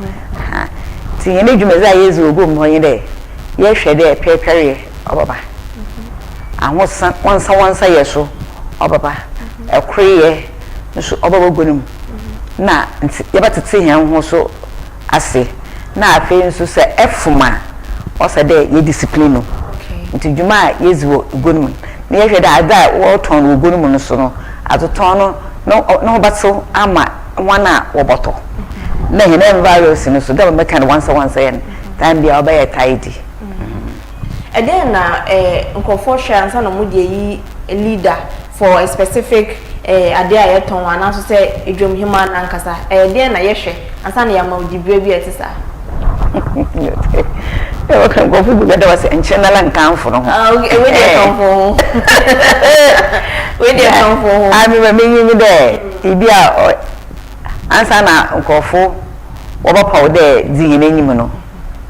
no ha ti ye ne dwumeza yezu ogum ho yin de ye hwe de pepere obaba ahosan wansa yeso obaba ekroye nso obaba gonum na nti ye batete hen ho so ase na afi nso se efuma o se de ye discipline no nti dwuma yezu gonum na ye hwe de ada wo ton wo gonum no so no atoton no batso ama wana wo boto na hene virus no so da make kan once yen time bia obey tidy and then nkofo share ansa na mudie yi leader for a specific ade ayeton wana so say edwom human ankasa then na yehwe ansa na yama odibire bi etisa o kan go fu da wase enchenala nkanfo no okay we dey kanfo we dey kanfo ami me menyi de ibia ansa na nkofo wo pa de zi n'enyim no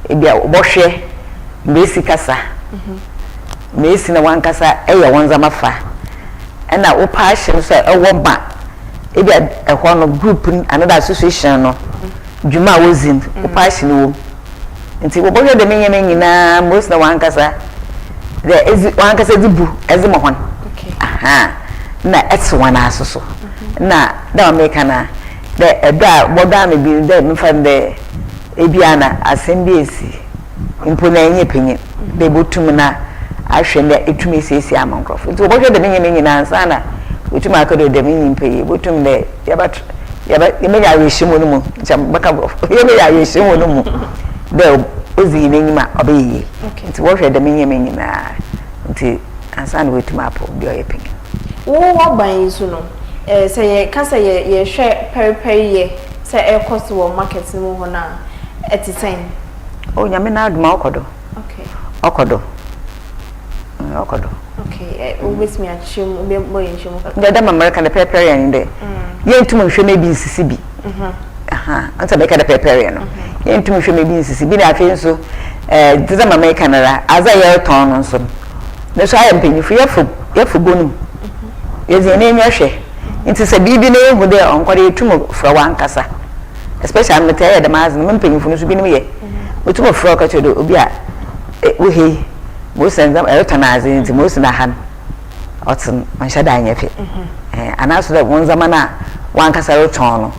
ibia wo hwe mbesi kasa mbesi na wan kasa eya wonza mafa na wo pa hye so ewo ba ibia ehwo no group another association no dwuma wozin wo pa hye no nti wo bohwe de menye nyina most na wan kasa de ezi wan kasa dibu ezi mo hon aha na etse wana asoso na da America na de eda boda me bi de mfa de ebiana asembesi impo na enye penye de botum na ahwe na etumi sesi amankrof nti wo bohwe de menye nyina ansa na wetum akado de menye mpeye botum de yaba yemenya awehimo no mu baka yemenya awehimo no mu de ozi n'enyima obeyi nti wo hwe de menye nyina nti ansa na wetum apo de oyepenye wo ban so no say kasa ye hwe periperi ye say e cost wo market mu ho na etisen o nyame na aduma okodo okodo okay o bes mi achim be boy nchim ka da America na periperi en de ye ntum hwe na bi nsisi bi aha anta be ka da periperi no ye ntum hwe na bi nsisi bi na afi nso da America na ra aza ye ton no nso na so aye mpanyifo ye fu gonum ye ze na enye hwe nti se bibi na ehu de onkwade etum fra wankasa especially me tell the mazin me mpanyifo no so bi no ye otum fra ka chedo obi a wo he mo senzam eutanazi nti mo sina han otin manshada anyefe anaso de won zamana wankasa return no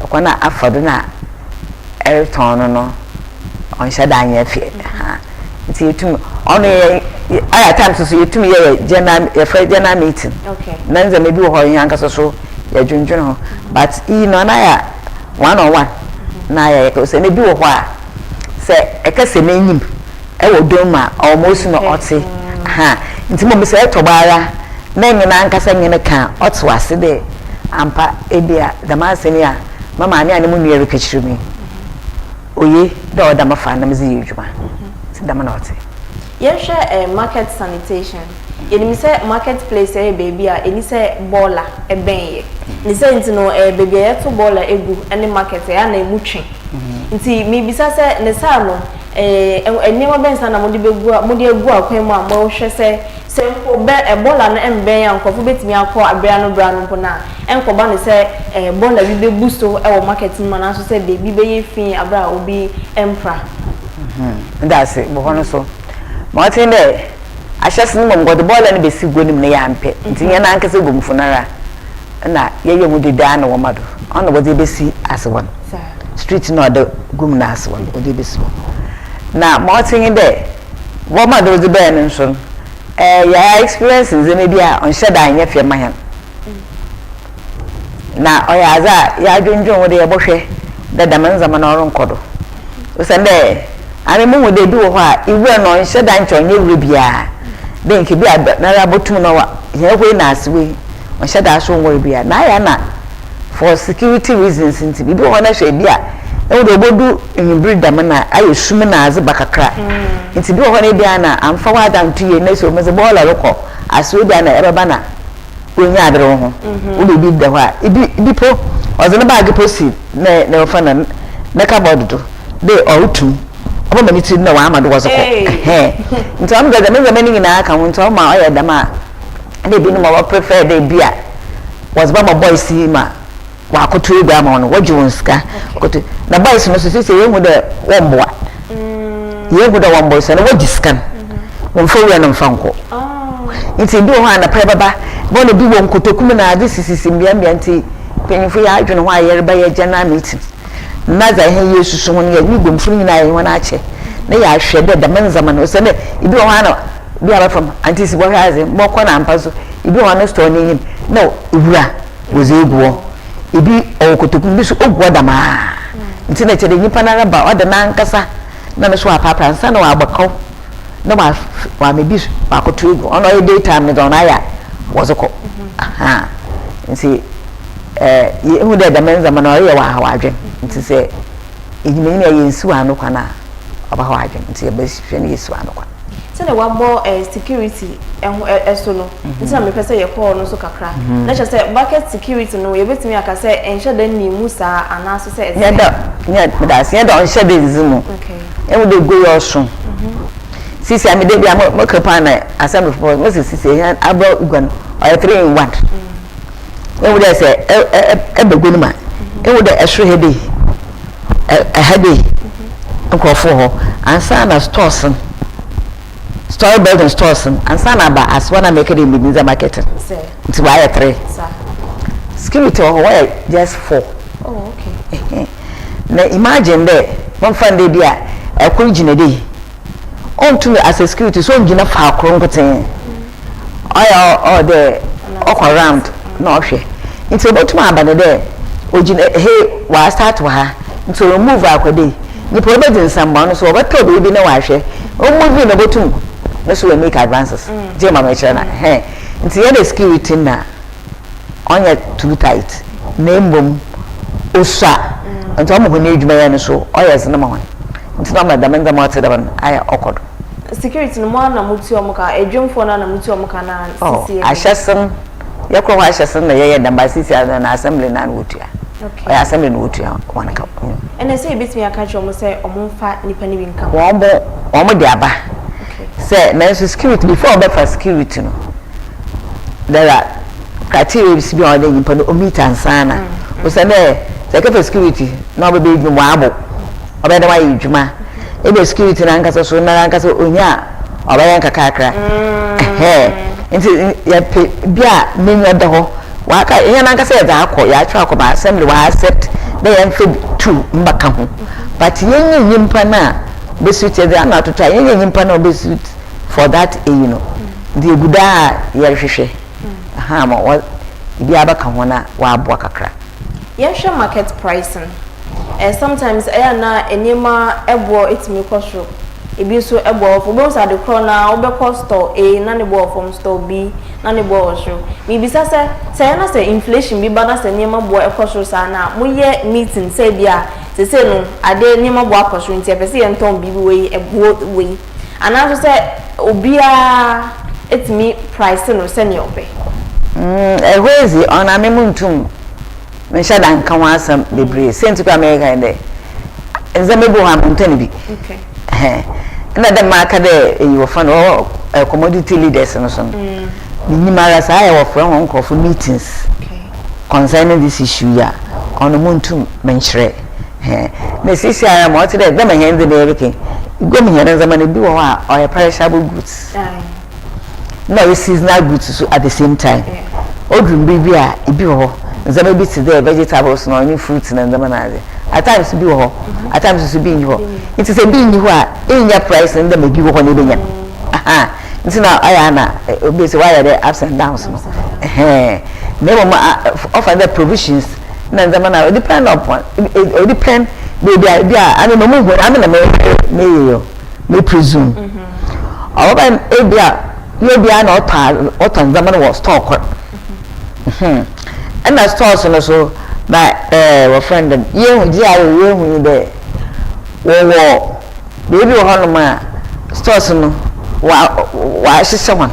kwana afado na return no onshada anyefe nti etum ono aya times so yetum ye general meeting nanza me bi wo ho yankasa so ya dwundwun ho but no na ya one on one na ya ko se me bi wo ho a se ekase n'enyim ewo doma almost no oti nti mo se etobara na nyina ankasa nyina ka oti wase de ampa ebia damaseni a mama ani ani mu nuere kachirimi oye da oda mafa na mezi yedwuma ti dama na oti yehwe market sanitation yeni se marketplace baby a eni se bola ebenye ni se nti no baby ya to bola egu eni market ya na emutwe nti mi bisa se ne sa no enema bensa na modi egu akwan mu a mo hwe se mpo be bola no emben ya nkofo betimi akọ abia no bra no mpo na enkoba ne se bola bi be boosto e wo market mu na so se baby be ye fin abra obi empra that's it bo hono so Martin de ashasi no mgo de bola no besi gonim ne ya mpe nti nya na ankase gomfo nara na ye mu de da na wo mado ono bo de besi asewon street no de gum na asewon bo de besi na Martin de wo mado de be no so ya experiences ene bia on sheda anya fie mahan na oya za ya dwonjon wo de ye bohwe da damanza na oron kodo o sende ani mu de bi wo ho a iwe no nheda nchonye wure bia de nke bia na rabotum no wa ye hwe na aswe nheda so nwore bia na ya na for security reasons nti bi ho na hwe bia e wo de obodu nhibri dam na aye sum na aze bakakra nti bi ho na bia na amfa wa dam tuye na so meze bola roko aswe bia na ebeba na onya adere ho wo de bi da ho a ibi po oze na bag posi na ofa na cupboard do de outum oba mani ti na wa amado wo soko nti am ga me zamani nyina aka ho nti o ma oya dama na bi no ma prefer de bia was ba my boy see ma wa koto egu ama no wodwe won sika koto na boys no so say yehu de womboa yehu de womboa so na wodi sika won fa wi na mfanko nti bi ho ana pra baba bo no bi won kotokum na ade sisisi mbia nti penyifo ya adwene ho ayereba ya jana meeting na za he yesu so won ya ni gomfuru nyina ye won ache na ya hwede de manzama no so na ibi ho ana bi aba from anti si bo hwaze mo ko na mpaso ibi ho na store ni him no ibura woze eguo ibi okotokum bi so ogwo dama nti na chede nyipa na raba o de na nkasa na so apapa nsa na wa agbakaw na wa mebi wa koto egu ono e daytime ne don aya wozoko aha nti ye hu de menza na ye wa hawadwen nti se enyime ni ye nsu anu kwa na oba hawadwen nti ye behwe ne yesu anu kwa se na wa bo security eso no nti na me pese ye call no so kakra na che se bucket security no ye betimi aka se enhye da ni musa anaso se nya da se da onhye da nzimu okay e wo de go yo so sisi amede bia mo kapa na assembly for mo sisi he aba ugan o 3 in 1 e wo de se e begunu ma e wo de ehwe hede hede nkofo ho ansa na stores store building stores ansa na ba as one make it in the market nti wa 3 security ho wa just 4 oh okay na imagine there one fund bia e ko gina dey on to as a security so ngina fa akrongoten all the all around no hwe nti obotuma abane there ogina he wa start wa ha nti remove akwade ni problem nsamba no so obeto bi na wa hwe o move na botum no so we make advances je mama chana he nti ye the security na onye too tight na mbom osa nti o mo ho na edwuma ya no so oyes na ma ho nti na madam nda mo tede ban aya okodo security no mo na mutu omuka edwumfo na mutu omuka na sisi ahyesan yakro ahyesan na ye damba sisi na assembly na wotua okay o assembly na wotua wana ka ene say bitimi aka chomo say omumfa nipa ni binka wo de aba say na security before be for security no there are criteria bi bi on the nipa no omita ansana o say na say for security na be bi mu abo obe da wa yidwuma ebe security na nkasa so na nkasa onya obayan kakakra nti ya bia menyo da ho waka enya na nkasa ya akọ ya atwa akọ assembly wa accept na ya mfe two mbaka ho but yenye nyimpa na be suit ya na to try yenye nyimpa na be suit for that you know the guda ya hwehwe aha ma bia baka ho na wa abo kakra yehwe market pricing sometimes na enima ebo etimi kwosho ebi so ebo for both at the corner obekọ store A na ne bo from store B na ne bo osho mi bisa se na se inflation bi ba na se enima bo ekosho sa na mo ye meeting se bia se no ade enima bo akosho nti epese ye nton bi we ebo we ana so se obia etimi price no se ne obe ehwezi ona memuntum Mesha dan kan wasam bebre sent to America inde nzamebo ha montani bi okay na da maka de you fan commodity leaders no so ni mara sa ya from on call for meetings okay concerning this issue ya on montum menchre na sisi ya mo te de ma hende be everything go me here zaman bi wo ha or perishable goods no seasonal goods so at the same time odrum bi a ibi wo nzama bi ti there vegetables no any fruits na nzama na ade at times bi wo at times so bi ni ho it is a bi ni ho a enya price nda ma bi wo na benya aha nti na aya na obi say why are there ups and downs no na mo offer the provisions na nzama na depend upon it depend bi a no mo ho am na me yo me presume oba e bia na otan nzama na wo stock and that stores no so by our friend you de wo baby ho no ma stores no wa hyehyɛ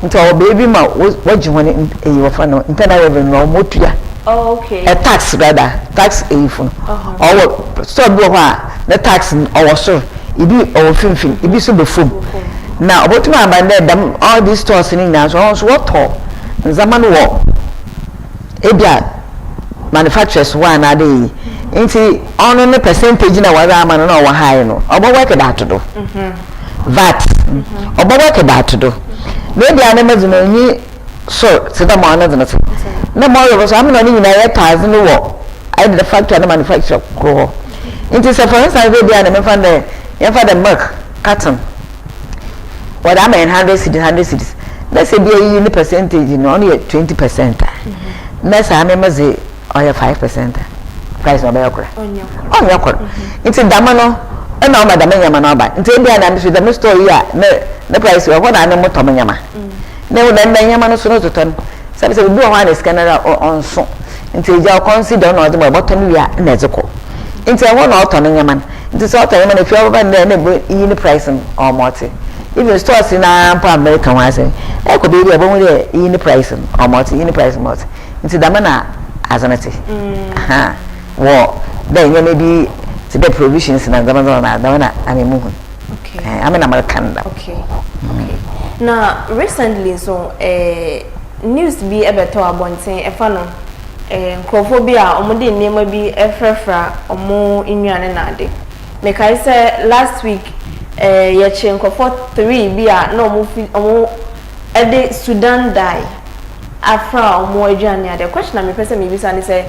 nti o baby ma wagye ho ne your friend no internal revenue no motua oh okay a tax rather tax ifun or store bi ho a the tax or so ibi or finfin ibi so be fom na obotuma abande dam all these stores ni na so what to zaman wo ebia manufacturers one na dey nti on no percentage na wa ama no na wa high no obo work that do VAT obo work that do maybe anema zuna nyi so se da mo na zuna se na mo yo so am na ni na 1000 wo I did the factory and manufacture ko nti se for instance maybe anema fa the ya fa the milk carton what am 100 cities let's say be a percentage no only 20%. Next I remember say or 5% price no be okra on your okra it's dama no e na o madam nyama no ba nti e bia na me the store here the price we ho na na moto nyama na wo na nyama no so no toton sabi say bi o ha na scanner on so nti e ja consider no the bottom wi a na ezeko nti e ho na oto nyama nti so oto nyama na fi over na e price or multi even stores in American one say e ko be e bo mu de e price or multi nti dama na azanati ha wo then you maybe to the provisions na dama na amemu okay I'm an American okay now recently so news be ebeto abonten e fa no nkrofobia omode nneema bi efrefra omo innuane na ade me kai say last week ye chenko for 3 bi a no omo ede Sudan die afra omo adwane ade question me pese me bisa ni say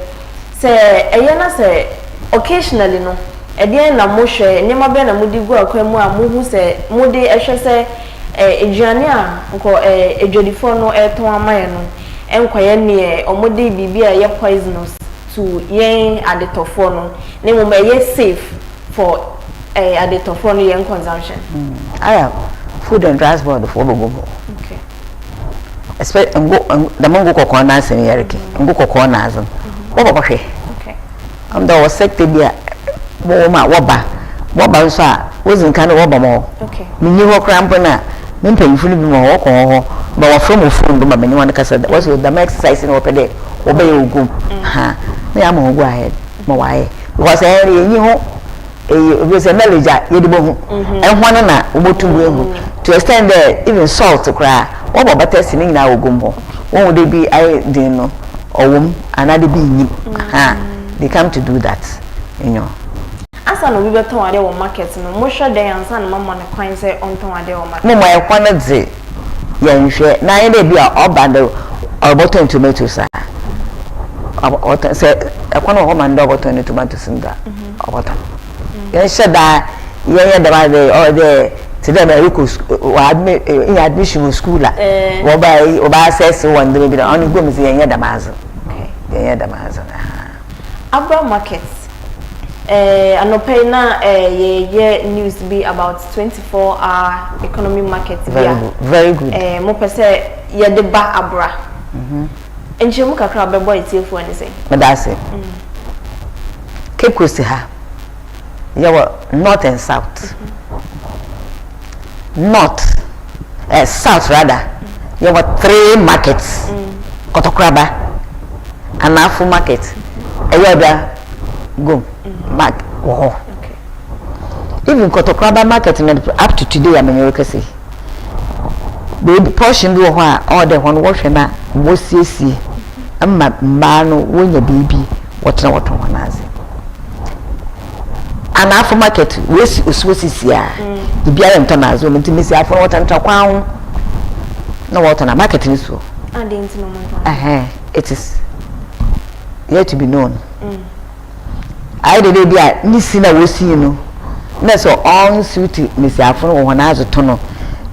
eyena say occasionally no ede na mo hwe nneema be na mudi gu akwamu a mo hu say mudi ehwe say adwane a nko ejodifo no eton amaye no enkoye ne omode bibia ye poisonous to yen adetofo no ne mo ye safe for adetofo no yen consumption aya food and transport for go okay expect the mongo kokon na sen yereke ngo kokon na azan wo baba hwe okay am da wo sector bia wo ma wo ba nso a wo zinka na wo ba mo okay minyi ho krampo na me mpanyifo ni bi mo wo kon ho ba wo from phone do ma menyi wan kasa was the exercise no pede wo be ogum ha na ya mo go ahead mo wae because enyi ho we say knowledge ye di bo hu ehwan na obotumbu ehu to extend there even salt kra wo bo test ni na ogum ho won dey be I din no owum anade bi nyi ha they come to do that you know asa no bi beton ade wo market no mo hwe den ansa na mama ne kwan say onton ade wo market mo mo e kwan de ye nhwe na ye dey be oba de oboton tomatoes o say e kwan ho man de oboton tomatoes nda oboton ye sheda ye da ba de o de today me go in admission school la wo ba access one de be on go me say ye da mazo okay ye da mazo Abura market anopay na ye news be about 24-hour economy market very good mo pese ye de ba Abura enje mu kakra be boy tiefo ani say me da say Cape Coast ha you were north and south north south rather you were 3 markets Kotokraba Anafu market Ayada go mark okay even Kotokraba market up to today I mean you say the portion do all the one wash na mo siesie amma ma no wonya bibi wotna woto honaze Anafu market wesi oswosisia biara ntonazo ntimisi afọ wotanta kwan na wotna market ni so and into no it is yet to be known I did be nisi na wosi no na so on suit misi afọ wo na azoto no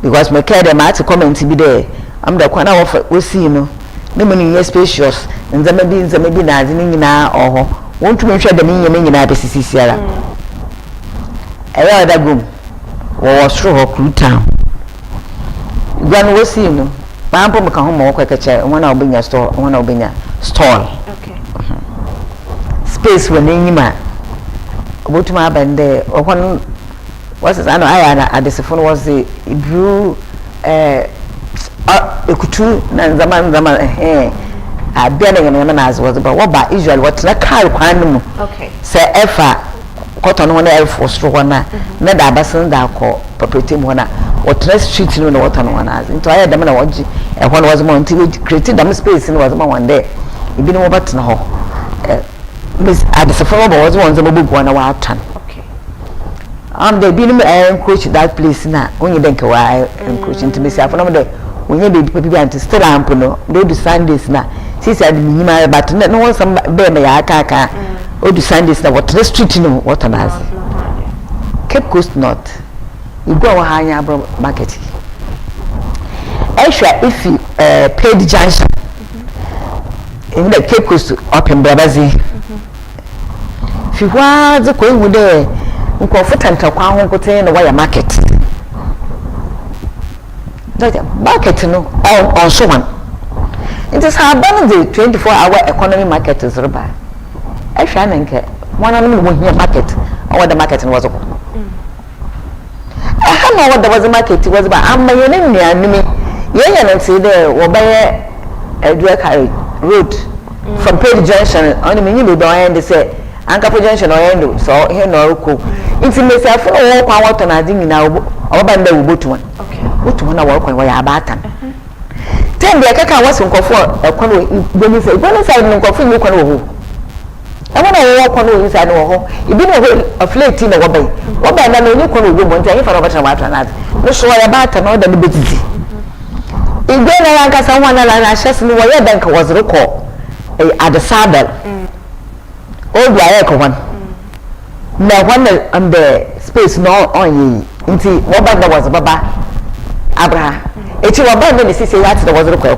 because me care dem at comment bi there am da kwana wo si no na me ni spacious nzama bi na ade ni nyina oho wontu me hwe dem nyama nyina besisisiara eya da gum wo sro ho crew town gwan wo si no pampo me ka ho mo kwekache wona obenya store wona obenya stall okay space when nyima obotuma abande okon was it I know I adesifo was the brew ekutu na nzama abia na nyama na as was but what ba usually what na car kwan mu okay say efa cotton one elf stro wana na da basin da ko property mu na what na street no na what no wana as into I dem na woji e ho was mo until create them space no was mo one day ibi no bat na ho Miss Adisafo was one of the book one hour time. Okay. The being coach that place now. When you think why coaching to Miss Afro, when you be people and still ampuno, they do Sundays now. She said, but no one some baby akaka. Oh, do Sundays now. What the street no what an ass. Cape Coast North. You go higher market. Extra if you paid junction in the Cape Coast up in Brabazi. If you want to go with the comfortant of one put in the wire market. Market no on so one. It is how the 24-hour economy market is rubber. Extra and one of them will hear market or the market was. I don't know what there was a market was about. I'm my enemy and me. Yeah, and see there or by a direct road from Page Junction on the minimum and they say Ancapo Junction or Endo, so here no cook. It's in the self all power to Nadine now or by the boat one. Okay, what one I walk on where I batten. 10 the Kaka was on for a corner when you say, when I say no coffee, you can go. I want to walk on inside no home. You been a flat in a way. What by now you can go one time for a matter of that. No, so I about another bit. In then I someone and I just knew where bank was recall at the saddle. Old Wayaco one. Now one on the space no on ye. Into what there was Baba Abura. It's your band when the sister that was recall.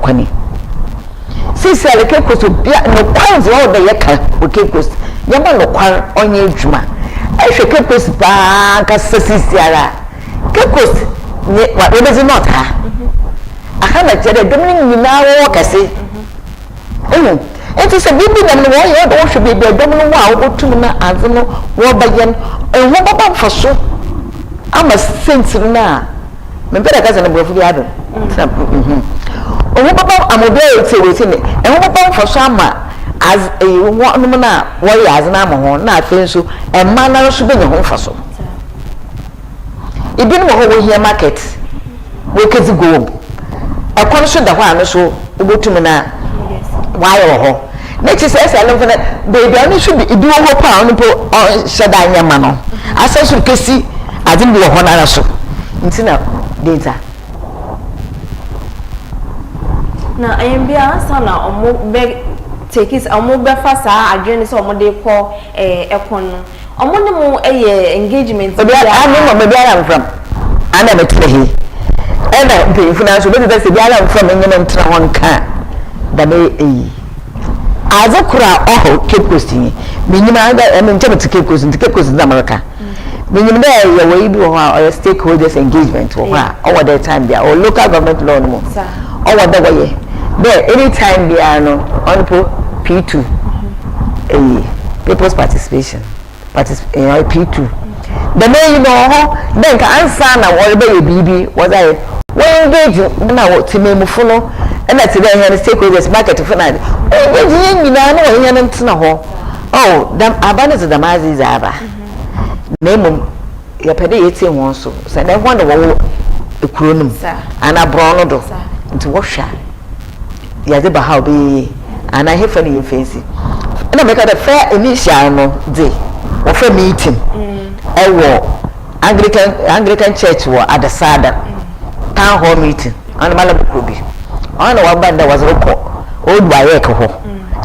Cecilia Cape Coast no pounds all the yaka with Cape Coast. Yama no quan on your juma. I should Cape Coast back as Cecilia. Cape Coast, what is it not her? I haven't said a dominant you now walk, I say. It is a baby and the warrior don't should be the dominant wow, or two men as no war by yen, and what about for so? I'm a saint now. Maybe I got a number of the other. What about a mobile within it, and what about for summer as a woman warrior as an armor, not so, and manner should be your home for so. It didn't over here market. We can go. A constant the one so go to me now. Why or next says I love that baby only should be do over pound or Shadanya Mano. I said to Casey, I didn't do a honor so. It's now data. Now I am being sana or more beg take his or more breakfast. I join this or more day call a corner. Or more engagement. But I know maybe I am from. I never tell you. And I pay financial, but that's the other from England to one car. The may as a crowd, oh, Cape Coast, minimum, I mean, to Cape Coast in Cape Coast in America. Minimum, there, your way or stakeholders' engagement or over their time there, or local government law, over the way. There, anytime they are no on P2, people's participation, P2. The may you know, then answer now, whatever baby was I. Well, engage now to me, follow, and that's the way stakeholders market to find. Oh, you know, oh, damn, abundance of the mazes are. Name your petty 18 one so. So I wonder what the crunum and a brown into wash. Yes, about how be, and I have funny fancy. And I make a fair initial day of a meeting. I war Anglican church war at the Sada town hall meeting on Malabukubi. On one band there was a report, old Wayaco.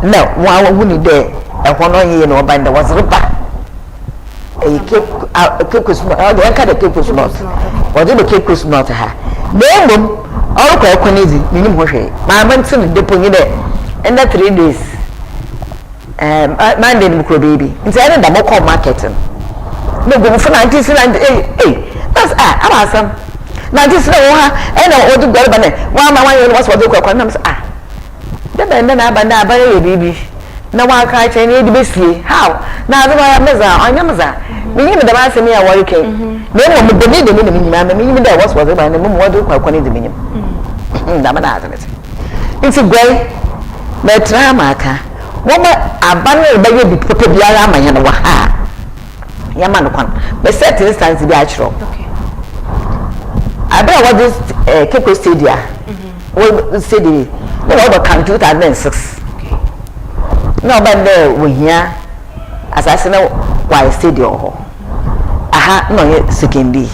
No, one wouldn't there, and 1 year no band there was a report. A Cape was not, the kind of Cape was not. What did the Cape was not her? Name all quite easy, minimum way. My man soon deposit there, and that 3 days. Monday, baby. Inside the local marketing. No go for 1998. That's I'm awesome. 1991 and I want to go back. Why my one was what the questions are. The band and I baby. No one can't change the basically. How? Now the Amazon. We even the last me are working. No one would believe the minimum. Even there was what the minimum what do I call the minimum. It's a great but Ramaka. Woman, I banner baby put the Yama and Waha. Yaman one, but set instance the actual. Okay. I bet what this Cape Coast Stadia. Well, city, no other country 2006. no bande wo hia asase na why stadium ho aha no ye sekendi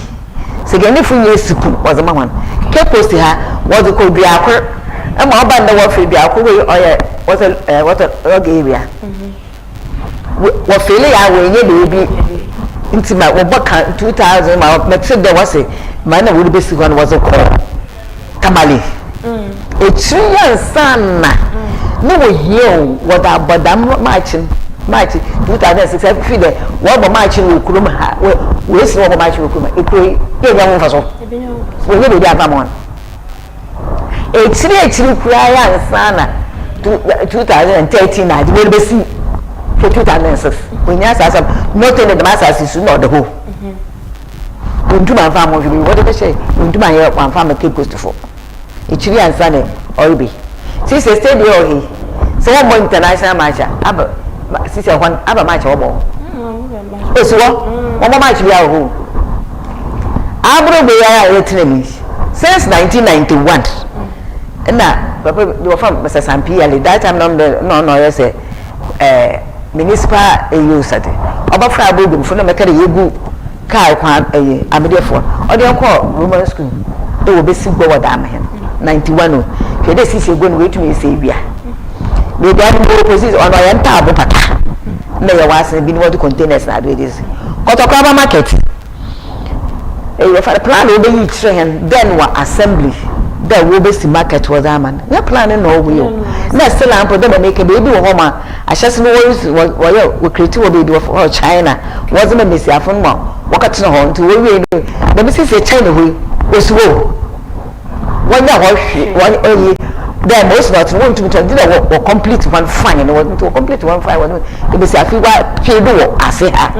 fu ye siku was ma wan ke post ha was ko bia akor e ma bande wo fi bia akor we oye what area wo feel ya we ye be inti ma wo baka 2000 ma metre de wase ma na wo be si wan was ko kamali echiyan sana no we here what abadam match 2006 fi de wo bo match wo kurum ha we si wo match wo kurum ekoi ye nya wo faso wo ye be abamon echiri kura ya sana 2013 na de be si 2006 when ya sasa not in the masses is not the whole ntuma farm of you what they say ntuma here one farm keep post for echiri ansane oibe si se stadium he so one international match aba si se one aba match obo osuwo one match bi aho Abura be ya etinemi since 1991 na papa the farm Mr. Sampi at that time no yes municipal use oba fra abogum fo no mekare yegu kai kwa amedefo odi enko roman school do we besi gbo wada amahen 91 o ke de sisi ego no wetumi ese bia we dey no position on oya nta abo pata na ya wase bi no wodi containers na do this kotokwa market we for plan we be trehen then wa assembly that we be market was aman we plan no we na still am put them make baby wo homa ahyese no we create we baby for China was me mesi afun mo wakati no ho nti we na be say China we osuwo wanya ho hwe oyi then most not want to do complete one fine no want to complete one fine one be say Afiba pay do ase ha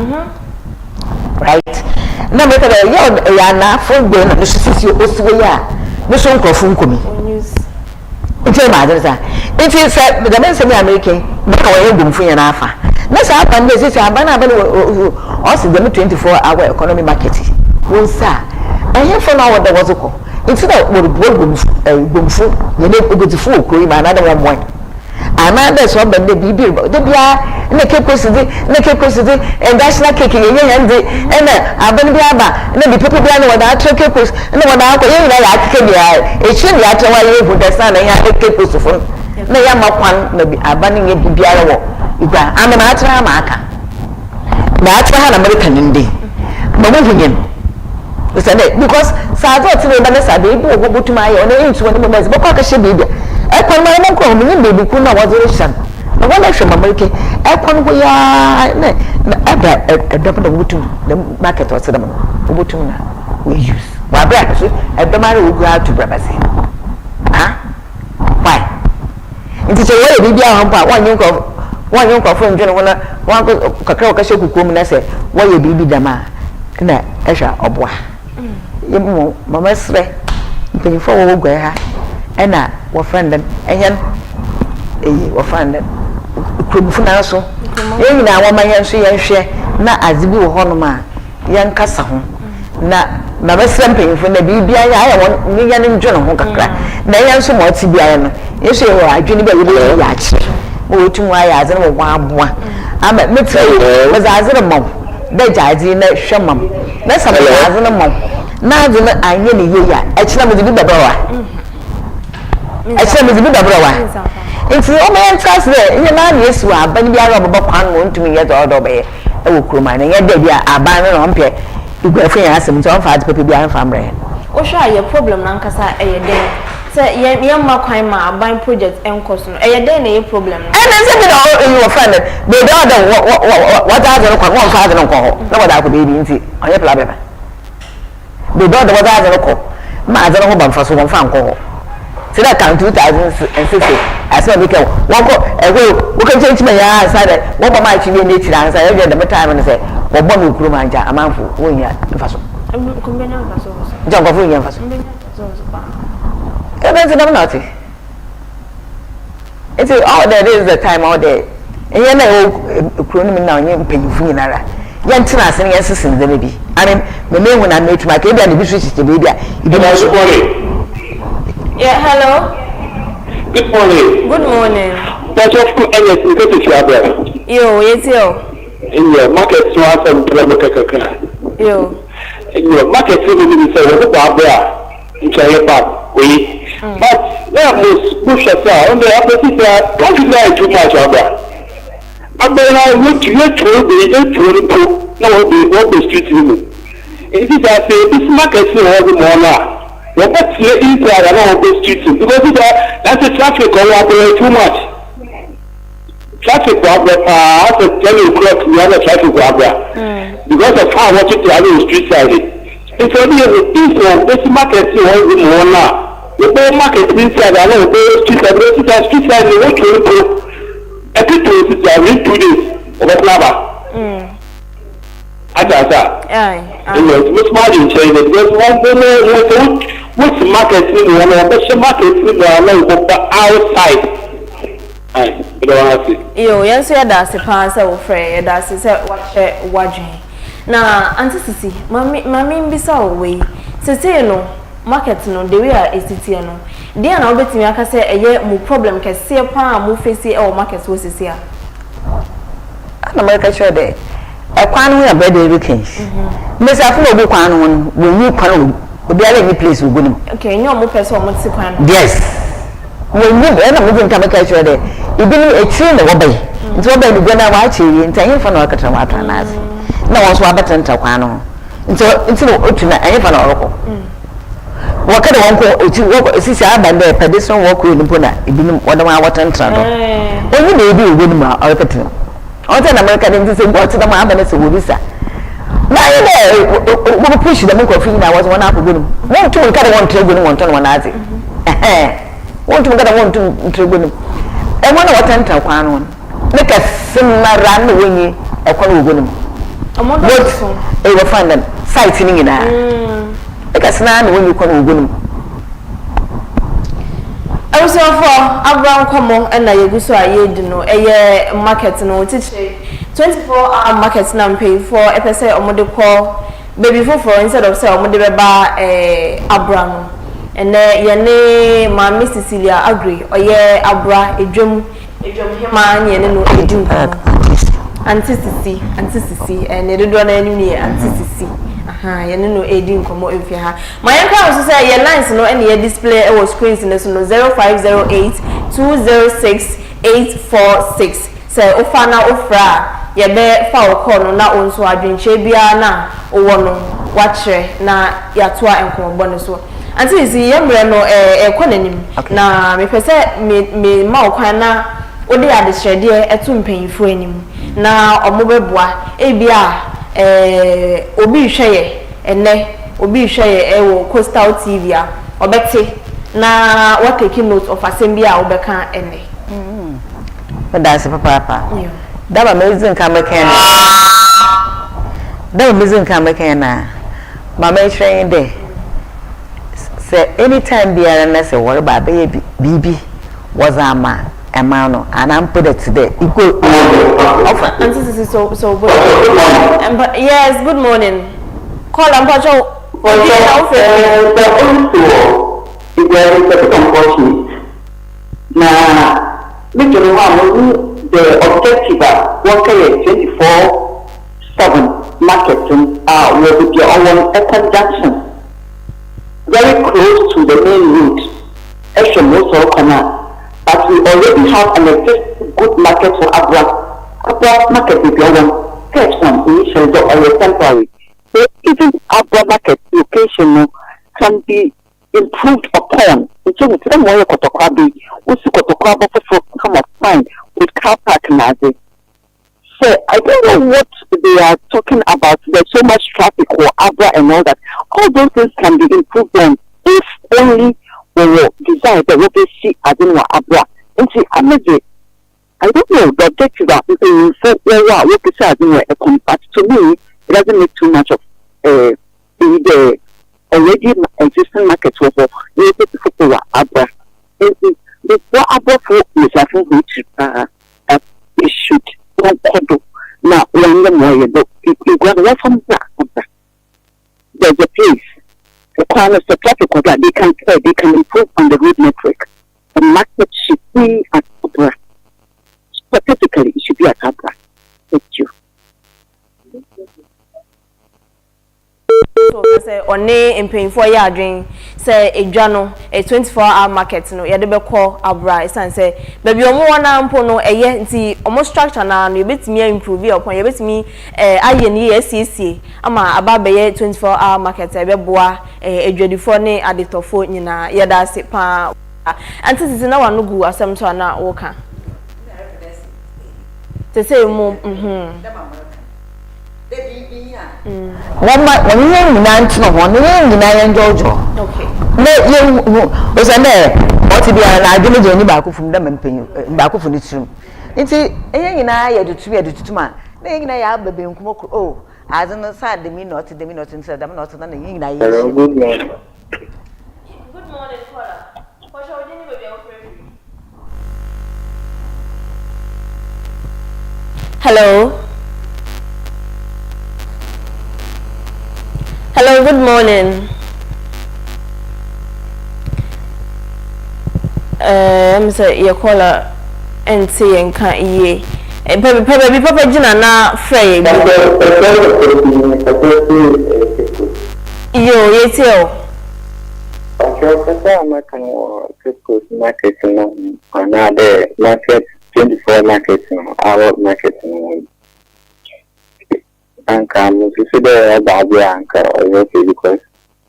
right na me tell you ya na for go na sisi osuwo ya no so nkrofo nkomi nti ma adresa nti se the men say me American make we gumfu ya na afa na sa apa nde sisi abana abana o se dem 24 hour economy market won sa ayen for na what there was ko nti na wo gumfu ye ne ogotifu okoi ma na da one point another so bende bibi de bia na ke kosidi and national cake ye yande na aban bia ba na bi pepe bia na wada atre ke kos na wada ko ye na ya ake bia e chi bia atre wa ye hu de sana ya ke kosofo na ya makwan na bi aban ye bia wo igba ama na atre ama aka na atre ha na American ndi ma mo hunyen because sa zo ti be na sa be bi ogobotuma ye ona yin tuwo ni mo mezi bokwa ka she bibia ekwan ma mo ko mo ni baby ku na wazoration na wala hwe mamarike ekwan go ya na aba edam da mutum da market wase da mo mutum na we use wa bra so edam ara wo gua to brabase ha why nti che we bibia ho pa wanyin ko fo ndwene wona wan ko kakra o ka she kukom na se wo ye bibi dama na ehwa oboa yemo mama sre mpanyifo wo gwa ha ena wo friend dem ehyen wo friend dem kurufu na so eyi na wo mayen so yenhwe na azibi wo hono ma yen kasa ho na mama sre mpanyifo na bibia ya won nyinya ne ndwene ho kakra na yen so mo ti bia no yeso ye wo adwene ba yebo ya achi wo tumu aya azene wo aboa ama metre wo azere mo da jaji na hwemam na sabe azene mo na azene anye ne ye ya echina mo dibi babawa echina mo dibi babawa nti o me entrance there nye na Yesu aban bia ro baba kwan mo ntumi ye do be e wo kroma na ye da bia aban no mpe igwafu ya asem nti on fa ade pepe bia nfa mre o sha ye problem na nkasa e ye den se ye ma kwan ma aban project enkoso no e ye den na ye problem na and say me no you friend they don't what are the kwan won fa ade no ko na wada ko be bi nti on ye pla beba they don't what are the ko ma ade no ho ban fa so won fa nko say that can 2006 as well because one go we can change me ya say one ba ma chi we nature and say every the time and say wo bo me kuro manja amanfo won ya fa so ko be na fa so so ko fu ya fa so ba it's not it's all there is the time all there and you know kuro na onye mpanyinfu nyinara yan tina ase yan sisin de bi I mean me hu na meet mark e bia na bi switch te bi bia e bi na so yeah hello Good morning. Good morning. That's of course, and yes, because if you are there. Yo, yes, yo. In your market, so I said, Yo. In your market, you will say, what about there? In China, we. But there was push us out, and the opposite, don't you like too much of that? But then I went to your true, no, the street women. It is that this market is all more now. What is inside around the streets? Because that's the traffic over too much. Traffic over after 10 o'clock, the other traffic over. Because of how much it is on the street side. It's only this market is all more now. The whole market inside around the street side, the street side, the way to go. Every 2 days, every 2 days, over Flava. What's margin change? Because what's the market in one of the market in outside? I don't see. Yo, yes, that's the pass of Frey, that's watching. Now, Auntie Cecilia, Mammy, be so away. Cecilia, no, market no, the way I sit no. Dear, now bet me, I can say a year more problem can see a palm, move face or market was here. I'm America sure there. A quan we are better looking. Miss Afiba will quan one, will you quan, will be any place we go. Okay, no more person wants to quan. Yes. We move and I'm moving to America sure there. You been a train the way. It's what they go now watching and tell you for no Catamatas. No one's Wabaton Taquano. It's no Utuna, I have an oracle. What kind of uncle to walk? Sister, I there, pedestrian walk with the Puna, it didn't want to watch and travel. When you may be a good man, or a all the American in this what to the Mahabanas of Ubisa. Now, you push the book of Fina was one up with him. One to cut one tribune, one to one nazi. One to get one to tribune. And one of what enter one. Make a similar run when you a quarrel with him. What they will find them sightseeing in her. Because now when you come with him. I was for Abura Como and I go so I know a market no teach 24-hour market now pay for a person or model call baby for instead of say or model Abura and your name my Miss Cecilia Aggrey or yeah Abura a drum man you know a drum Auntie and they don't any Auntie you know, aiding come over here. My uncle also say your lines no any display or screens in the 0508 206 846. Say ofana ofra ye be fa call na onso adwenche bia na owo no watche na yatoa enkomo no so. Anti isi yemre no ekonanim na me pese me ma okwan na odi adesrede etu mpanyifo anim na omobeboa ebia obi hweye ene obi hweye ewo Coastal TV a obete na what taking note of assembly a obeka ene but that's papa that amazing camera that amazing camera mama train there say anytime be na say worry about baby was ama Emano, and I'm put it today. Equal offer. And this is so good. Yes, good morning. Call and patch out. Now, the objective of 24/7 marketing will be on a conjunction very close to the main route. Essien also but we already have an existing good market for Abura. Abura market is your one. First one, initially, or temporary. So even Abura market location can be improved upon. So we don't want to Kotokabi. We see Kotokabi for come of fine with car park nazi. So I don't know what they are talking about. There's so much traffic for Abura and all that. All those things can be improved on if only we will decide that what they see as in Abura. And see, I don't know, the objective that you said, what they say as in a compact. To me, it doesn't make too much of the already existing market for people Abura. The Abura for is I think which they should do. Now, when the more you do, you got away from that. There's a place. The corners, the traffic that they can improve on the road network. The market be at Abura. Hypothetically, it should be at Abura. Thank you. So say only in paying for your drink say a journal a 24-hour market no yede be call Abura isan say baby omo wana mpo no eye nti omo structure na no yebetimi improve upon yebetimi aye ni SCC ama ababe ye 24-hour market e be boa edwadifo ne adetofo nyina yeda ase pa anti sisi na wanu gu asem so na wo ka te say mo One nanti no one nyina Jojo. Okay. Ne ye o se na o ti bia na adwene je ni ba ko fum da mampanyu ba ko funu tirim. Nti enye nyina ye de tutu ma. Na nyina ya bebe nkumo ko o azan sa de mi not nti da not na nyina ye. Good morning. Good morning, Paula. What shall we do baby Hello. Hello, good morning. I'm say your caller and say and can't ye. Papa Jina na frey. Yo, yes, yo. Market another market 24 market our market and come to see the Abura anchor okay because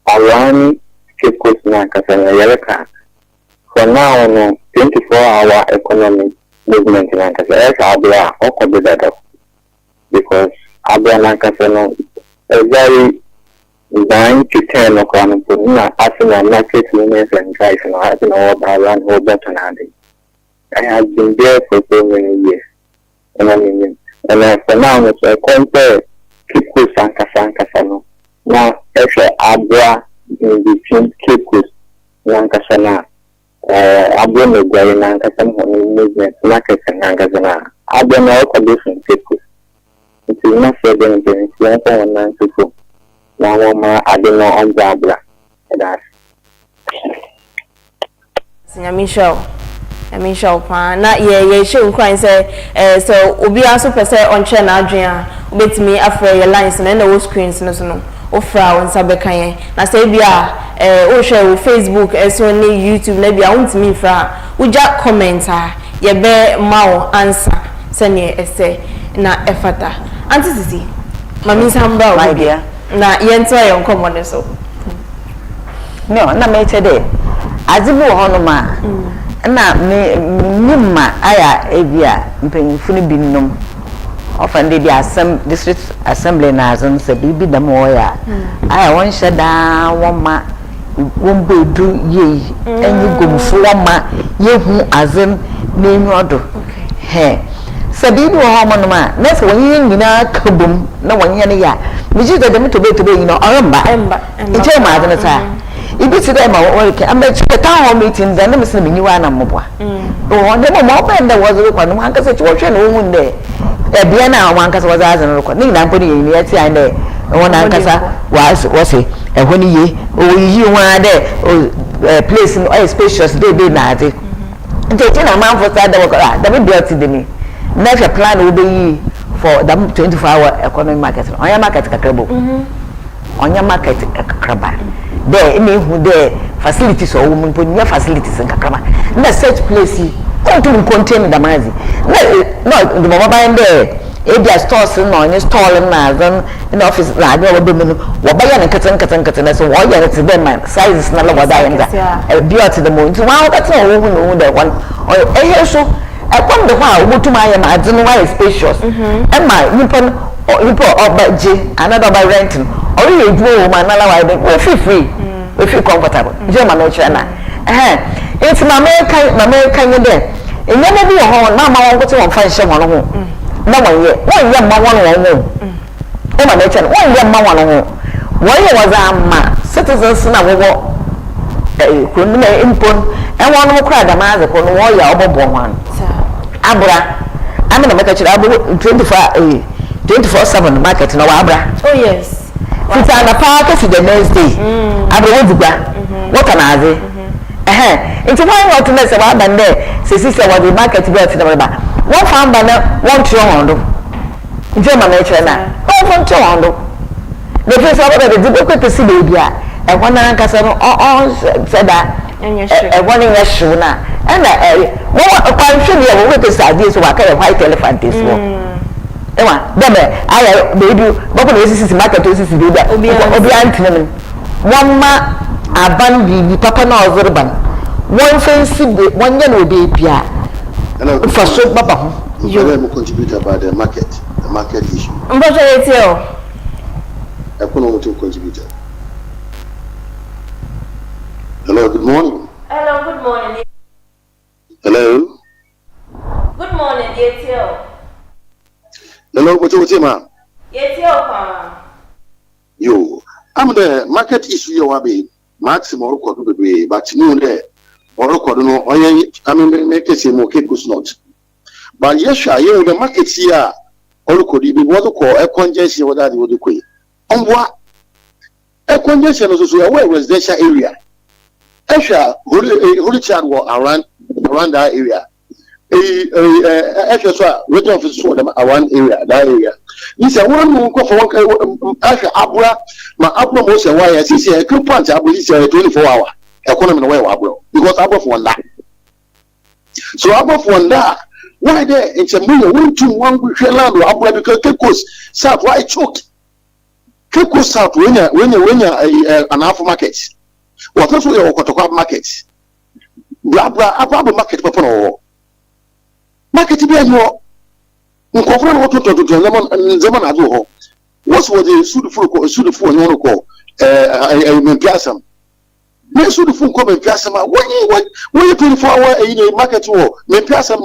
around Cape Coast Nanka for now no 24-hour economic movement in Nanka Abura or could be better because Abura Nanka a very 9 to 10 o'clock after market women and guys and I don't know around whole better I have been there for so many years and for now it's a compare Cape Coast Sanka Sano. Now, actually, Abura in between Cape Coast Nankasana, Abura Magari Nankasana movement, market and Nankasana. Abura no condition Cape Coast. It is not said anything, it's not on Nankasu. Now, I don't know on Abura. That's Michelle pa na ye show kwan say so obi aso pese on chair na adwen a obetimi afre ye lines na na wo screens no so no ofra won sabe kan na say bia o share wo Facebook so ni YouTube na bia wontimi fra uja comment a ye be mawo answer sene ese na efata anti sisi mami samba my dear na ye nto ye nkomo ne so no na me tede azibu hono ma na me nyima aya ebia mpanyimfu ne binom ofande di district assembly na azon se bibi da mo ya aya won sheda won ma won bedu ye enyi gomfu won ma yehu azem na enyu odo he se bibi wo ho mo ma na se won nyina kabum na won ye ne ya mi ji da dem to be nyina oramba nche ma azon ta ibi ti da ma work am be town hall meeting da na me se me nyiwa na mbwa o de mo ba nda wazo ko no an ka se wo hwe no hu nde e bia na an ka se wazo azan ro ko ni na mpodi ye ye ti an de won an ka sa wo se e ho ni ye o yi wa de place no e spacious dey na ade nte ti na man for sa da wo da be built de ni na hwe plan wo be yi for the 24-hour economic market onya market kakrabo onya market kakraba there any who there facilities or women put new facilities in Kakama. Na such place don't contain the mazi. No, the mobile there. If there stores no any store na then in office la dey we be wo buy na katan so wo ya to them man sizes na lo wada yanda. Be out the moon. So wow that's no who the one. Eh so I come the one wo to my ma adin why spacious. And my people obaje another by renting. Or you do man na why we feel we feel comfortable. Je ma no chana. It's my American there. E nyama bi ho na ma won ko te won fa hye won ho. Na won ye ma won ho. E ma na chana won ye ma won ho. Won ye was ama citizens na wo kunu na impon e won mo kra da ma ze ko no wo ya obobo wan. Abura am na make chira abu 24/7 market na wa abura. Oh yes. It's an park for the next day. Abura wo dugba. What can I say? Into one what to mess about and there, Cecilia was the market to go to the river. One found by one Toronto. German nature now. Oh, from Toronto. The first of all, the difficult to see baby. And one Cassano all said that. And one in your shoe now. And I'm sure you have a witness ideas of what kind of white elephant is for. I baby, but this is market to see baby. Obiantin. One ma aban papa na ozurban. One fancy one year will be pia. For so papa. You will contribute about the market issue. I couldn't contribute. Hello, good morning. Hello, good morning. Hello. Good morning, Yetio. Hello, what's your name? Yetio, Yo, I'm the market issue. You are being maximum record to be, but no, there or record no. I mean, make it seem okay, was not. But yes, you the market here. All could be what to call a congestion or that would do. On what? A congestion is also a residential area. Esha, holy child were around that area. Esha, region office for them around area, that area. He said, one more for one Abura, my Abura most and why I see a good punch, I believe 24 hour economy away, Abura, because Abura for one that. So Abura for one that. Why there? It's a million, 1 to 1 we shall land Abura because Kekos South, why choked? Kekos South, when you're an half market. What else will you go market? Abra market papa market be no nkofra no to zaman ado what was the sudufu no ko mempiasam me sudufu ko mempiasam when you 24 hour in market wo mempiasam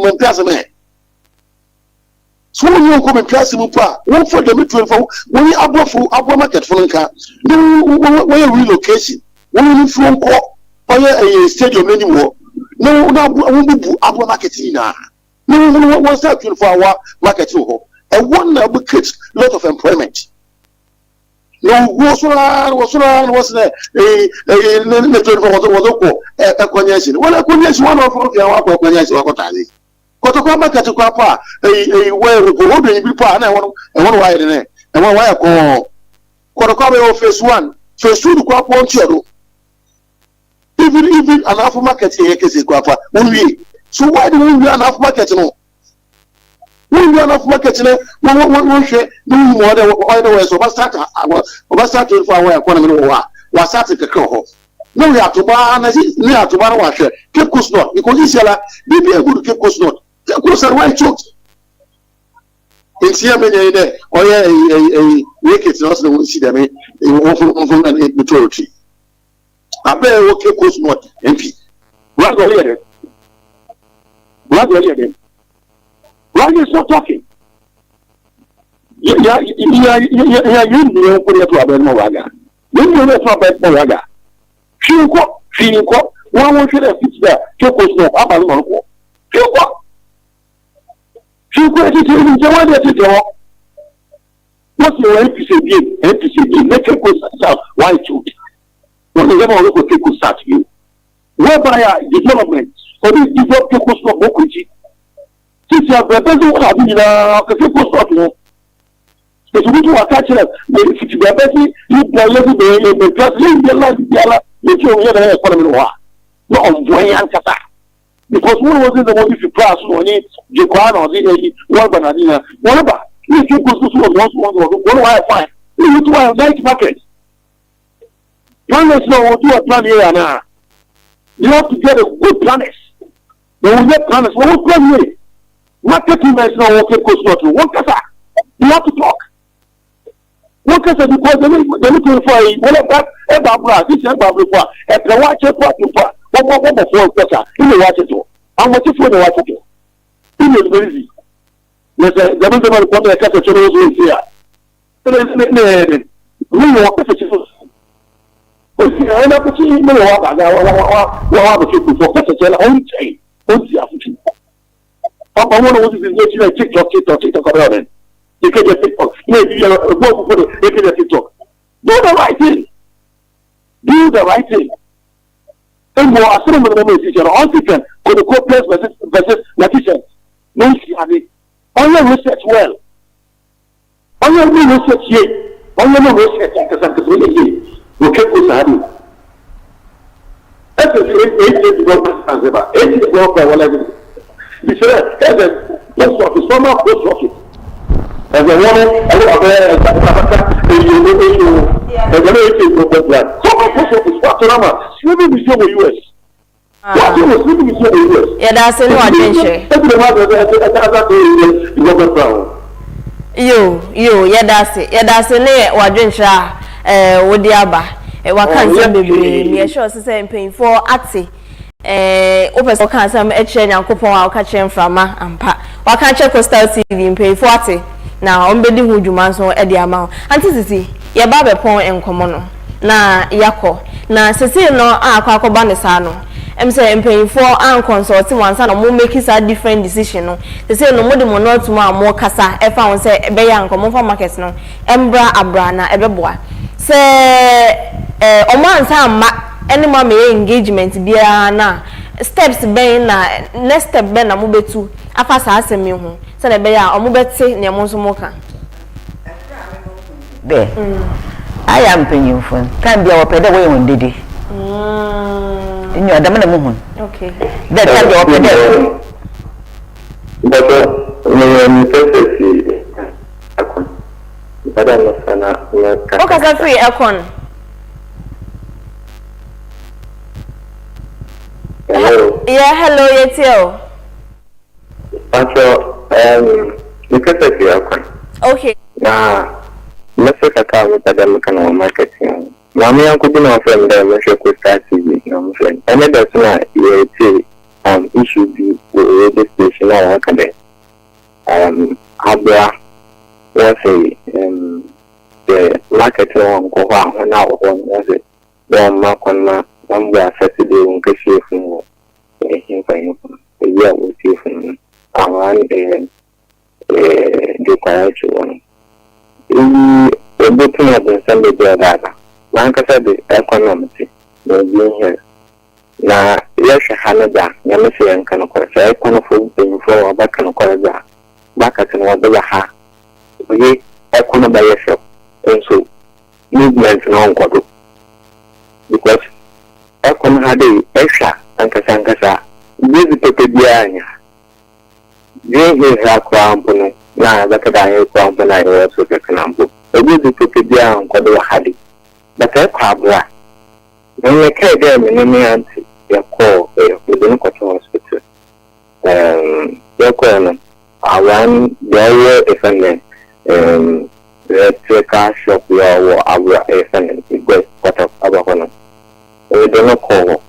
so when you come mempiasam pa one for them 24 when you abro market for nka when relocation when you from ko a stadium anymore no won't be Abura marketing now. No one start 24 hour marketing. And one will create a lot of employment. No, was there a 24 a connection. Well, a connection one of our connection. Kotoko market to Papa, a where we go to be part and one wire in it. And one wire call Kotoko phase 1, phase 2 to crop one channel. Even an half market here is guapa. So why do we run half market? No, we run half market. One share no more than otherwise. Start 24 hour economy. Was started to call. No, we have to buy. We have to buy one share. Keep cost not because this year, be a good keep cost not. Keep cost and why choked. In Siamene there, or a wicked also see them in often maturity. I better okay coast not MP. Why you stop talking? You know put it to a bed Moraga. You know to a bed Moraga. She one should have fixed there. Chocos no up and one. She could it in what's your NPC make a coast south. Why shoot? What is ever look people start you? Whereby development or this develop people stop Bokuchi. Since you have the best one have been people stop you. If you to attach them, if you are better, you can just leave the life if you have an economy war. No on Joyan Kata. Because one was in the one if you pass on it, Japan or the one banana, whatever. If you go to one why fine. You need to have a night market. Planners now will do a plan here now. You have to get a good planners. They will get planners. What plan way? Marketing is now okay, cost not to. One kasa. You have to talk. One kasa because they looking for a whatever Abura. This is Abura. If they watch it, what before kasa? You will watch it too. How much for the watch it? You will be easy. Yes, the government will come to kasa channels here. We walk the I'm not putting in what the people for such a own chain. Don't see African. I want to see a TikTok about it. You can get TikTok. Maybe you go for it. You can get TikTok. Do the right thing. And more, I said, I'm teacher, all teacher, could the co-place versus the teacher. No, see, I mean, on your research well. On your research, yet. On your research, because I'm completely, we can't go to that's the 8 development, 8 development, whatever. You said, as a post office, former post office. As a woman, I don't have so my post office, what's the number? Sleeping with you US. What you were sleeping with you US? Yeah, that's a new adventure. Yeah, that's it. Yeah, that's a new adventure. With the Abba. Wakansa bebre me sure say paying for ati opes wakansa me eche nyankopon a wakache mframa ampa wakanche coastal tv paying for ati na ombedi hu dwuma so e de ama anti sisi ye ba be pon enkomo no na yakọ na sisi no akwa ne sa no em say paying for an consult wansa no mo make sa different decision no sisi no mo de mo not mo amo kasa e fa won say e be ya enkomo for market no embra abra na e be boa say omansa ma any ma me engagement bia na steps ben na next step ben na mo betu afa sa asemi ho se na be ya omo beti ne mo so mo ka be I am paying for time bia wo pede wo yon dede inyo adam na mo hun okay that time bia wo pede but okay so free aircon. Hello. Yeah, hello, Yetio. You can say you okay. Nah, let's look at how we can marketing. Mammy, I could be no friend there, we should start TV, no friend. And that's not issue be with the station or okay. Abura was the marketing on go on now, was it? Don't mark on my. One way Saturday on Cashier from him by a year with you from around the quiet one. The booking of the Sunday data. Like I said, the economy will be here. Now, yes, Hanada, Yamasi and Kanaka, economical thing for back and Korea. Back at another ha. We economy by yourself. And so, movement no one because Ekon hade extra ankasa bizi pepe bianya je ha kwampo na zakada ye kwampo na ye so kekanampo bizi pepe bianya nkodo hade bata kwabra na ke de me anti yakọ de no kwato hospital yakọ na awan there defendant the shop ya Abura defendant go kwato abakono we don't call.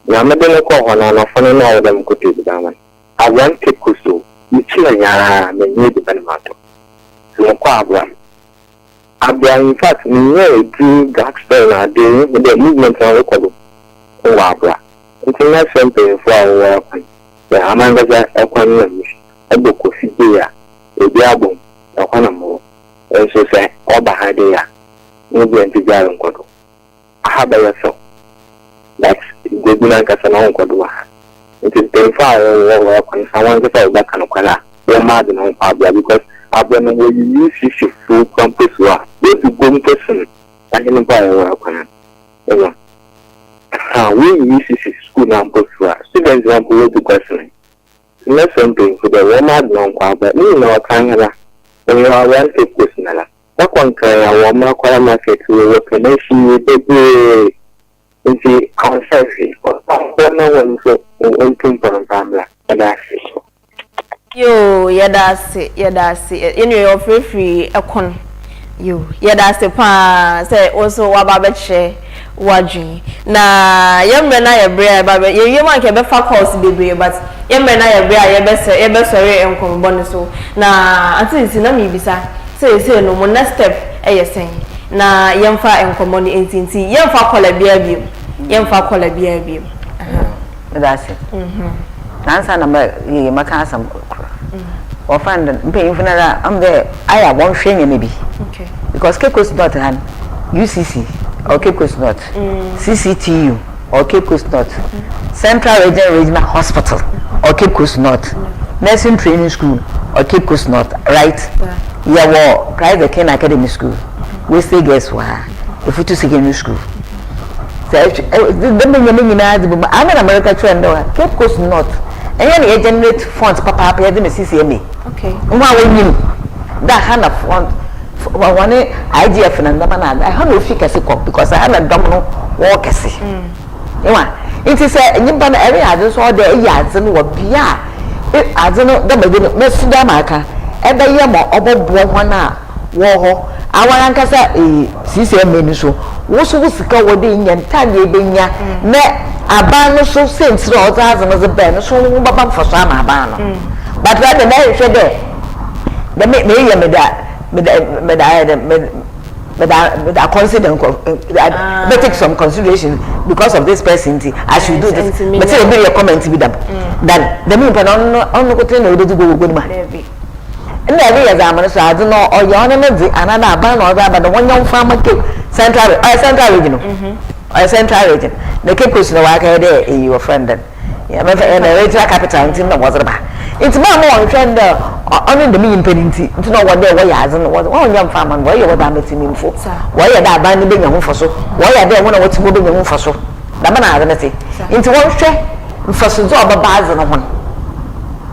Yamadena call on a phone and all them could do that one. I want to Kusu, you chill ya, may need the Benamato. So, Abura, in fact, me do Gaxton are doing with the movement on the Kobo. Oh, Abura. It's not something for our work. The Amanga Equanimous, a book of Cecilia, a diablo, a Honamo, and so say, all behind there. No going to Garan Kodo. I have by yourself. That's the Bunaka Sanon Kodua. It is the fire or someone to tell back on Okala, or Madden on Abra because Abra will use his full compass. If you go person, I can buy a work on it. We use his school number for students want to question. Not something for the woman non Abra, you know, Canada. When you are one take question. What one can a woman call market to a connection with the nti conserve or no one so open from family and yo that's it you know free ekon yo that's it pa say also waba share wadwin na yembe na yebre ba ye man ke be fa course bebre but yembe na yebre ye be sorry enkombo ne so na anti na mi bisa say no mo next step yesen na yemfa enkombo ne entinti yemfa kola bia biem yemfa kola bia biem that's it answer number ye maka asam or find paying for na am there I won hwe maybe okay because Cape Coast not han UCC or Cape Coast not CCTU or Cape Coast North, Central Regional Hospital or Cape Coast North, Nursing Training School or Cape Coast North, right? Yeah, private Ken Academy School. We say guess why? If we to secondary school. So I'm an American trend Cape Coast North. And then generate funds, Papa, pay them a CCMA. Okay. Why you that kind of fund? One IGF and I have no figure because I have a domino walk. It is a Nipan area. I just saw the yards and what Pia. I don't know the Messi Damaka. Every year more about one war. Our uncle said, CCMA so. What's the go with the Indian Tanya Binya? A ban so since the other as a band, so for some abano. But rather than there, the me that. But I consider take some consideration because of this person. I should do this. But say be a comment with them. That the me on the go to go good man. And every examiner so I don't know or your another ban or that, but the one young farmer central region. Central region. The Cape Coast no work there your friend then. Yeah, my friend the regional capital in was about. It's more trend only the mean penalty to know what they were as and what one young farmer why you were damaging him for. Why are that banding your for so? Why are they one of what's moving your for so? The man I say into one share for some job of bars and one.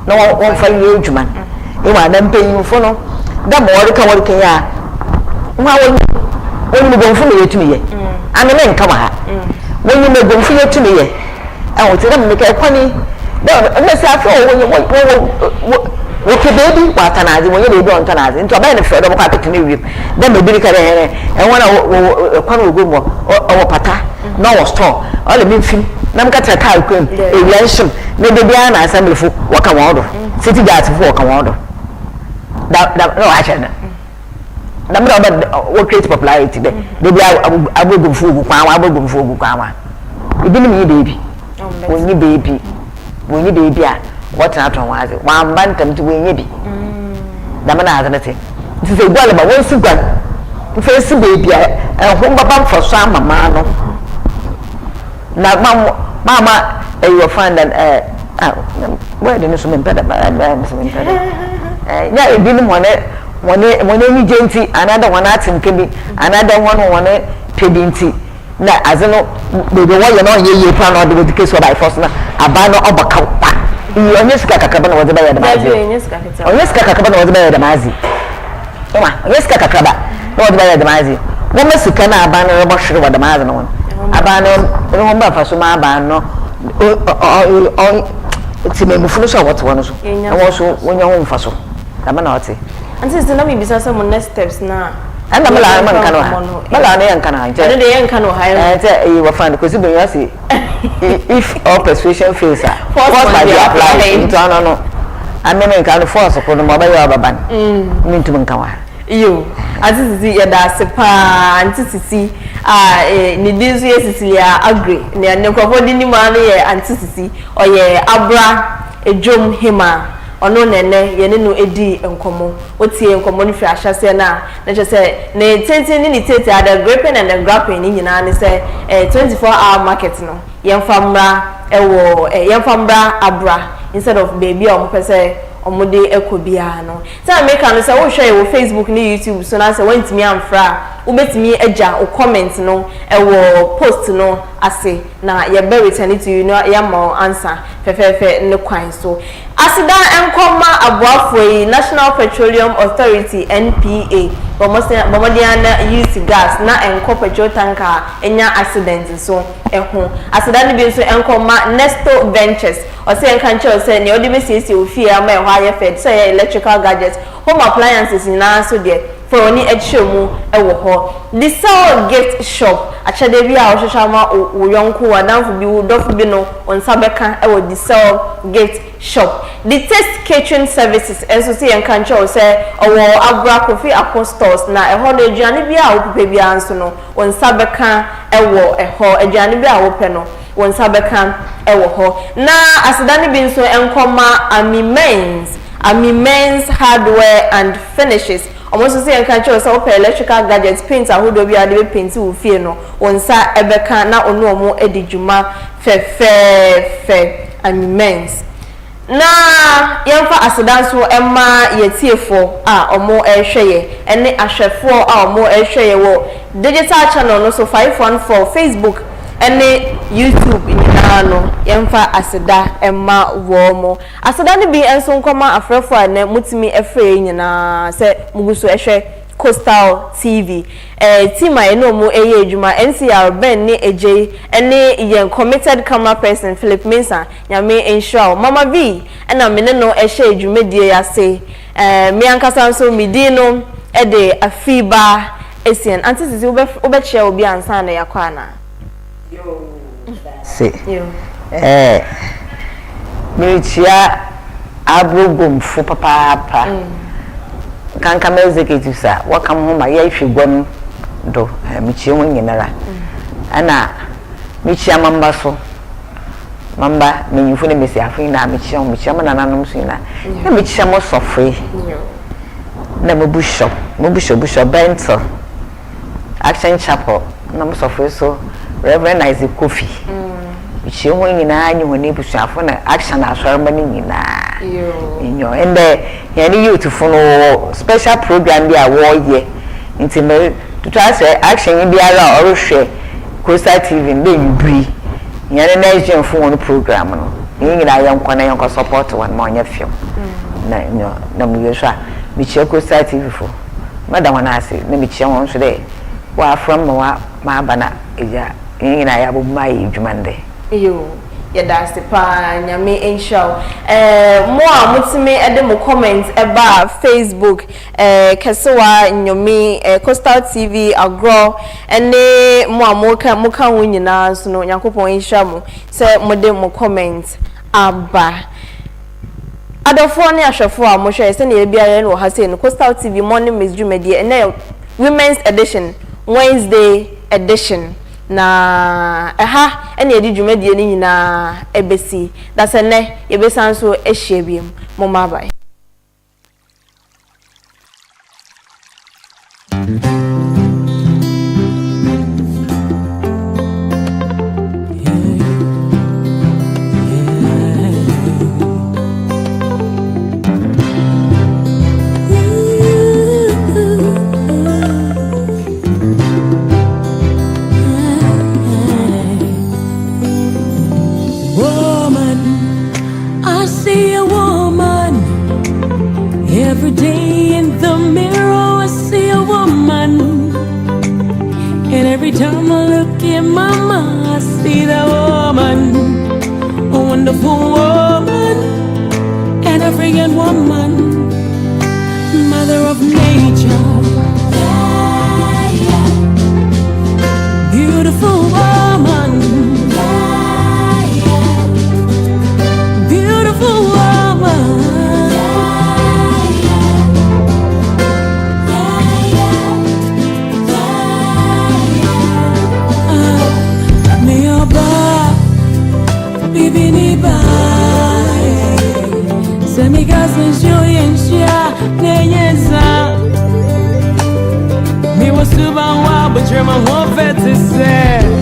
No one for age man. You are then paying for no. The more the cover care. When you go for me to me, I'm a man come out. When you go for you to me, I will tell them make a funny. Unless after all, when you okay, baby, what an idea when you don't turn into a benefit of a packet to you. Then maybe and one of Pano Gumo or Pata, no strong, all the big film. Namcat a car cream, a relation, maybe Diana assembly for walk around, city guards for walk around. No action. Number of what creates popularity. Maybe I will go for I will go for Bukama. You didn't need baby. When you baby. When you baby, what happened was it? One bantam to win ye. The man has anything. This is a well about one super. Face baby, and home about for some mamma. Now, Mamma, you find that where didn't some better? Yeah, it didn't want it. When any genty, another one acting can be another one pedinty. Now, as I know, the way you know, you plan out the case of my first a banner of a cow. You only scacabana was the better than Mazi. Only scacabana was the better than Mazi. Yes, Cacabana was the better than Mazi. One must can a banner of Bush over the Mazan one. A banner, remember for some banner. It's a Mufusa, what's one and also when you're home for so. I'm not. And since the name is some next steps now. And the Milan can I tell you will find because you see if all persuasion fails, force by the apply. I mean, kind of force upon the mobile ban. Mean to Mankawa. You, as this is that's a pa and Cecilia, Cecilia, Aggrey, near Nicopodini money and Cecilia, or ye Abura, a Jom Hima. Ono nene ye ne no edi enkomo otie enkomo no fi ahase na just say na tenti ni tete ada gripping and the grapping ni nyina ne say 24-hour market no yemfamra ewo yemfamra Abura instead of baby o mo pese omode ekobia no say make am say wo hwe wo Facebook ni YouTube so na say wantimi amfra wo betimi agya o comment no ewo post no ase na ye be return to you no yamma answer fefefe ne kwan so asida enkoma abuafo National Petroleum Authority NPA bomodiana use gas na enko petrol tanker enya accident so eho asida ne bi so enkoma Nesto Ventures o say enkanche o say ne odi be siesie ofie ama eho aye fed say electrical gadgets home appliances na so de for oni edshemu ewo ho the sell gift shop achade bi a ohwehwama uyonko wadanfo bi wudofo bi no onsabeka ewo the sell gift shop the test catering services enso say enkanche o say owo Abura Kofi Apostles na eho no aduane bi a opepe bi anso no onsabeka ewo eho aduane bi a wope no wonsabeka ewo ho na asedane bi nso enkoma Ami Men's Hardware and Finishes almost say enka cho so pe electrical gadgets paint ahodo bi ade paint wo fie no wonsa ebeka na onu omo edijuma fe immense na yemfa asedanso emma yetiefo a omo ehweye ene ahwefo a omo ehweye wo digital channel no so 514 Facebook ene YouTube nyina no yemfa aseda emma wo mo aseda ne bi enso nkoma afrefo a ne mutimi efre nyina se muguso ehwe Coastal TV team a eno mu eye adwuma NCR Ben ne AJ ene yen committed camera person Philip Mensah nyame ensure Mama V ena me ne no ehye adwumadie ya se me ankasa nso midi no de Afiba Essien anti sisi obe chia obi ansa na yakwa na yo se me chia abrogomfo papa kankama executive sa wakam ho ma ya hwegwam do michie won nyinara ana michia mamba so mamba menyifo ne mesi afin na michia mo nananom so ina na michia mo sofre na mo bishop bento Action Chapel na mo sofre so Reverend Isaac Kofi michie won nyina anyi woni busuafo na action asorba ni nyina yo ende yani youth for special program bi a wo ye nti me to try say action bi ala or hwe Coastal TV nde yubri yani na agent for one program no nyina yankwa na yankwa support one ma onye film na nyo na mu yesha mi che Coastal TV for madam na ase na mi che won so de wa from ma bana eja nyina ya bo mai dwumande yo yada sepa nyame enshaw mo a mutimi ede mo comment eba Facebook kesewa nyomi Coastal TV Aggrey ene mo a mo ka ho nyina so no yakopon enshaw mo se mo de mo comment aba adofo ne ahwefo a mo hwe se ne bia ye no ha se no Coastal TV morning miss jumedi ene women's edition Wednesday edition na ene edi dwumadie ni nyina ebesi da se ne yebesan so ehye biem mo mabai Every day in the mirror I see a woman, and every time I look in mama I see that woman, a wonderful woman, an African woman, mother of nature, beautiful woman, beautiful woman. Semigas enjoyensha nenyeza mi wasuba wa but you're my whole vet to say